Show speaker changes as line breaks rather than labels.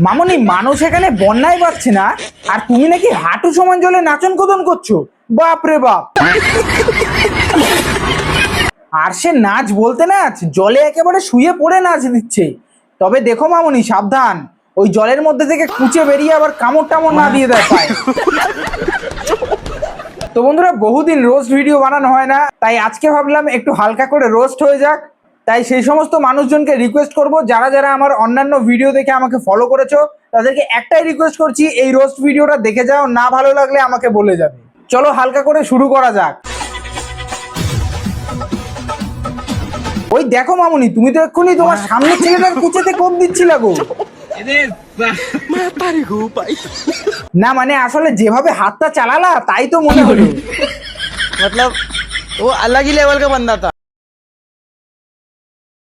মামুনি, মানুষ এখানে বন্যায় পাচ্ছে না আর তুমি নাকি হাঁটু সমান জলে নাচন কোদন করছো। বাপ রে বাপ। আর সে নাচ বলতে নাচ, জলে একেবারে শুয়ে পড়ে নাচ দিচ্ছে। তবে দেখো মামুনি, সাবধান, ওই জলের মধ্যে থেকে কুচে বেরিয়ে আবার কামড় টামড় না দিয়ে দেয় পায়। তো বন্ধুরা, বহুদিন রোস্ট ভিডিও বানানো হয় না, তাই আজকে ভাবলাম একটু হালকা করে রোস্ট হয়ে যাক। তাই সেই সমস্ত মানুষজনকে রিকোয়েস্ট করব, যারা যারা আমার অন্যান্য ভিডিও দেখে আমাকে ফলো করেছো, তাদেরকে একটাই রিকোয়েস্ট করছি, এই রোস্ট ভিডিওটা দেখে যাও, না ভালো লাগলে আমাকে বলে যাবে। চলো হালকা করে শুরু করা যাক। ওই দেখো মামুনি, তুমি তো এক্ষুনি তোমার সামনের ছেলেটার কুচেতে কোপ দিচ্ছিলা গো। না মানে আসলে যেভাবে হাতটা চালালা তাই তো মনে হলো।
मतलब वो अलग ही लेवल का बंदा था।